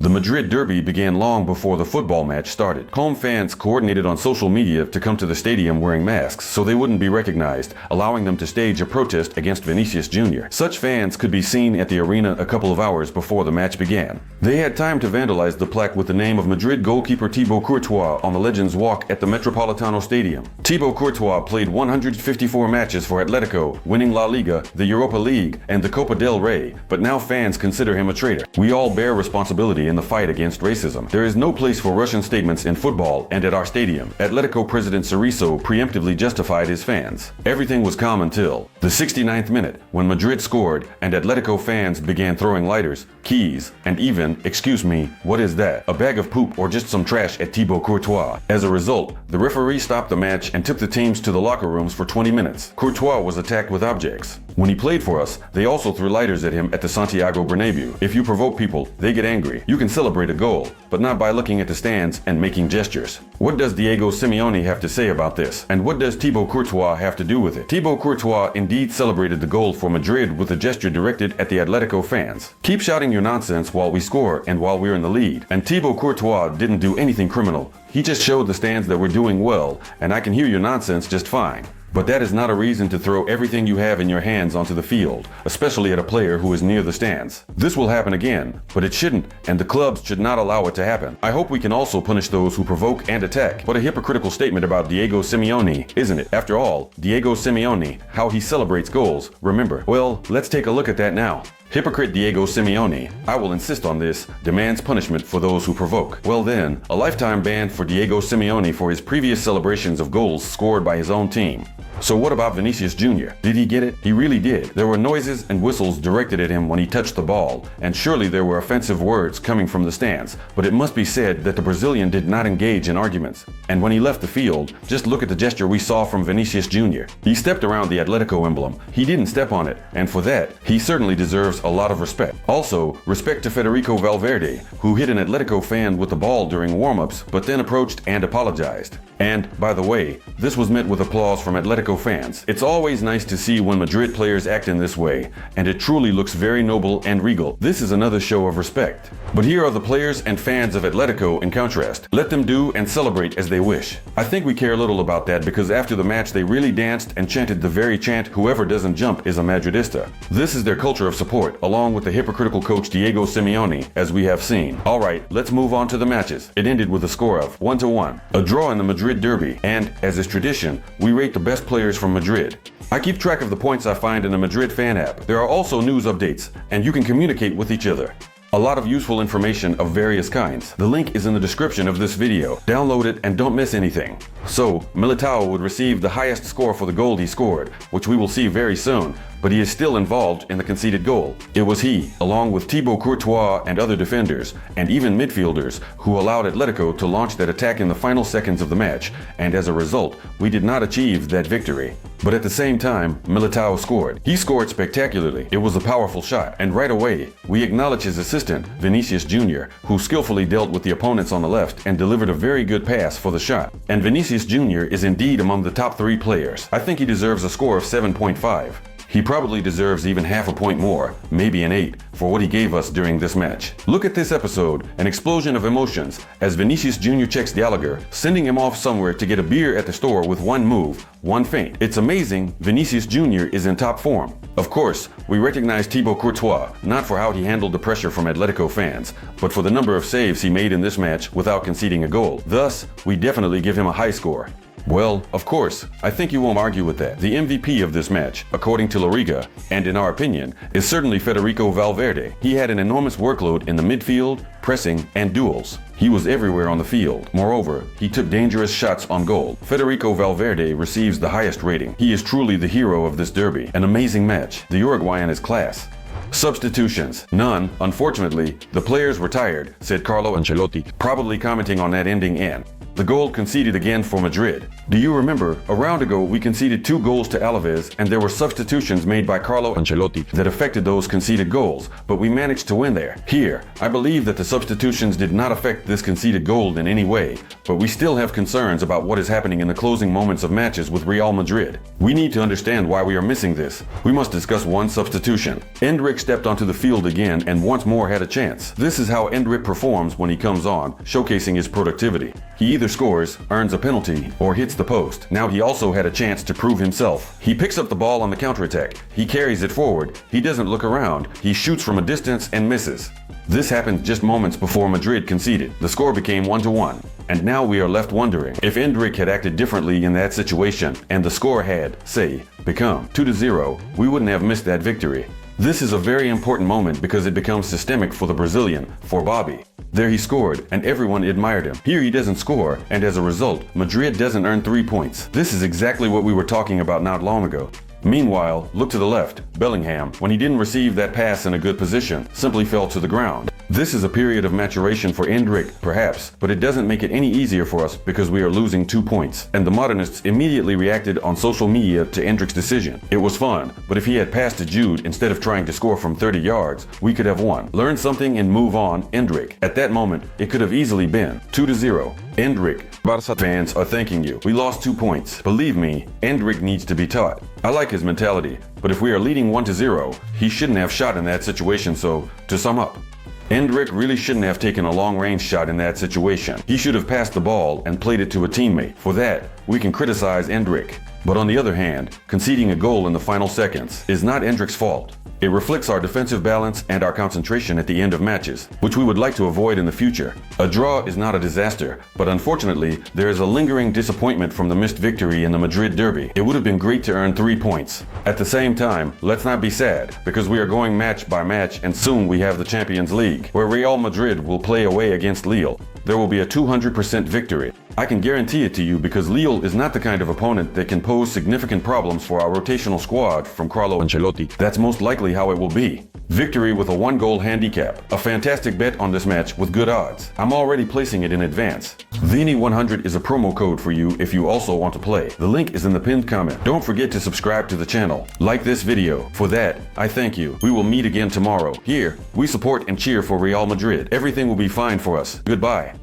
The Madrid derby began long before the football match started. Home fans coordinated on social media to come to the stadium wearing masks so they wouldn't be recognized, allowing them to stage a protest against Vinicius Jr. Such fans could be seen at the arena a couple of hours before the match began. They had time to vandalize the plaque with the name of Madrid goalkeeper Thibaut Courtois on the Legends Walk at the Metropolitano Stadium. Thibaut Courtois played 154 matches for Atletico, winning La Liga, the Europa League, and the Copa del Rey, but now fans consider him a traitor. We all bear responsibility in the fight against racism. There is no place for Russian statements in football and at our stadium. Atletico president Cerezo preemptively justified his fans. Everything was calm until the 69th minute, when Madrid scored and Atletico fans began throwing lighters, keys, and even, excuse me, what is that? A bag of poop or just some trash at Thibaut Courtois. As a result, the referee stopped the match and took the teams to the locker rooms for 20 minutes. Courtois was attacked with objects. When he played for us, they also threw lighters at him at the Santiago Bernabeu. If you provoke people, they get angry. You can celebrate a goal, but not by looking at the stands and making gestures. What does Diego Simeone have to say about this? And what does Thibaut Courtois have to do with it? Thibaut Courtois indeed celebrated the goal for Madrid with a gesture directed at the Atletico fans. Keep shouting your nonsense while we score and while we're in the lead. And Thibaut Courtois didn't do anything criminal. He just showed the stands that we're doing well, and I can hear your nonsense just fine. But that is not a reason to throw everything you have in your hands onto the field, especially at a player who is near the stands. This will happen again, but it shouldn't, and the clubs should not allow it to happen. I hope we can also punish those who provoke and attack. What a hypocritical statement about Diego Simeone, isn't it? After all, Diego Simeone, how he celebrates goals, remember. Well, let's take a look at that now. Hypocrite Diego Simeone, I will insist on this, demands punishment for those who provoke. Well then, a lifetime ban for Diego Simeone for his previous celebrations of goals scored by his own team. So what about Vinicius Jr.? Did he get it? He really did. There were noises and whistles directed at him when he touched the ball, and surely there were offensive words coming from the stands, but it must be said that the Brazilian did not engage in arguments. And when he left the field, just look at the gesture we saw from Vinicius Jr. He stepped around the Atletico emblem. He didn't step on it, and for that, he certainly deserves a lot of respect. Also, respect to Federico Valverde, who hit an Atletico fan with the ball during warm-ups, but then approached and apologized. And, by the way, this was met with applause from Atletico fans. It's always nice to see when Madrid players act in this way, and it truly looks very noble and regal. This is another show of respect. But here are the players and fans of Atletico in contrast. Let them do and celebrate as they wish. I think we care little about that because after the match they really danced and chanted the very chant, "Whoever doesn't jump is a Madridista." This is their culture of support, along with the hypocritical coach Diego Simeone, as we have seen. Alright, let's move on to the matches. It ended with a score of 1-1. A draw in the Madrid derby, and, as is tradition, we rate the best players from Madrid. I keep track of the points I find in the Madrid fan app. There are also news updates, and you can communicate with each other. A lot of useful information of various kinds. The link is in the description of this video. Download it and don't miss anything. So, Militao would receive the highest score for the goal he scored, which we will see very soon, but he is still involved in the conceded goal. It was he, along with Thibaut Courtois and other defenders, and even midfielders, who allowed Atletico to launch that attack in the final seconds of the match, and as a result, we did not achieve that victory. But at the same time, Militao scored. He scored spectacularly. It was a powerful shot, and right away, we acknowledge his assistant, Vinicius Jr., who skillfully dealt with the opponents on the left and delivered a very good pass for the shot. And Vinicius Jr. is indeed among the top 3 players. I think he deserves a score of 7.5. He probably deserves even half a point more, maybe an 8, for what he gave us during this match. Look at this episode, an explosion of emotions, as Vinicius Jr. checks Gallagher, sending him off somewhere to get a beer at the store with one move, one feint. It's amazing Vinicius Jr. is in top form. Of course, we recognize Thibaut Courtois, not for how he handled the pressure from Atletico fans, but for the number of saves he made in this match without conceding a goal. Thus, we definitely give him a high score. Well, of course, I think you won't argue with that. The MVP of this match, according to Liga, and in our opinion, is certainly Federico Valverde. He had an enormous workload in the midfield, pressing, and duels. He was everywhere on the field. Moreover, he took dangerous shots on goal. Federico Valverde receives the highest rating. He is truly the hero of this derby. An amazing match. The Uruguayan is class. Substitutions. None. Unfortunately, the players were tired, said Carlo Ancelotti, probably commenting on that ending in. The goal conceded again for Madrid. Do you remember, a round ago we conceded 2 goals to Alaves and there were substitutions made by Carlo Ancelotti that affected those conceded goals, but we managed to win there. Here, I believe that the substitutions did not affect this conceded goal in any way, but we still have concerns about what is happening in the closing moments of matches with Real Madrid. We need to understand why we are missing this. We must discuss one substitution. Endrick stepped onto the field again and once more had a chance. This is how Endrick performs when he comes on, showcasing his productivity. He either scores, earns a penalty, or hits the post. Now he also had a chance to prove himself. He picks up the ball on the counterattack. He carries it forward. He doesn't look around. He shoots from a distance and misses. This happened just moments before Madrid conceded. The score became 1-1. And now we are left wondering if Endrick had acted differently in that situation and the score had, say, become 2-0, we wouldn't have missed that victory. This is a very important moment because it becomes systemic for the Brazilian, for Bobby. There he scored, and everyone admired him. Here he doesn't score, and as a result, Madrid doesn't earn 3 points. This is exactly what we were talking about not long ago. Meanwhile, look to the left. Bellingham, when he didn't receive that pass in a good position, simply fell to the ground. This is a period of maturation for Endrick, perhaps, but it doesn't make it any easier for us because we are losing 2 points. And the modernists immediately reacted on social media to Endrick's decision. It was fun, but if he had passed to Jude instead of trying to score from 30 yards, we could have won. Learn something and move on, Endrick. At that moment, it could have easily been 2-0. Endrick, Barca fans are thanking you. We lost 2 points. Believe me, Endrick needs to be taught. I like his mentality, but if we are leading 1-0, he shouldn't have shot in that situation. So, to sum up, Endrick really shouldn't have taken a long-range shot in that situation. He should have passed the ball and played it to a teammate. For that, we can criticize Endrick. But on the other hand, conceding a goal in the final seconds is not Endrick's fault. It reflects our defensive balance and our concentration at the end of matches, which we would like to avoid in the future. A draw is not a disaster, but unfortunately, there is a lingering disappointment from the missed victory in the Madrid derby. It would have been great to earn 3 points. At the same time, let's not be sad, because we are going match by match and soon we have the Champions League, where Real Madrid will play away against Lille. There will be a 200% victory. I can guarantee it to you because Lille is not the kind of opponent that can pose significant problems for our rotational squad from Carlo Ancelotti. That's most likely how it will be. Victory with a 1-goal handicap. A fantastic bet on this match with good odds. I'm already placing it in advance. Vini100 is a promo code for you if you also want to play. The link is in the pinned comment. Don't forget to subscribe to the channel. Like this video. For that, I thank you. We will meet again tomorrow. Here, we support and cheer for Real Madrid. Everything will be fine for us. Goodbye.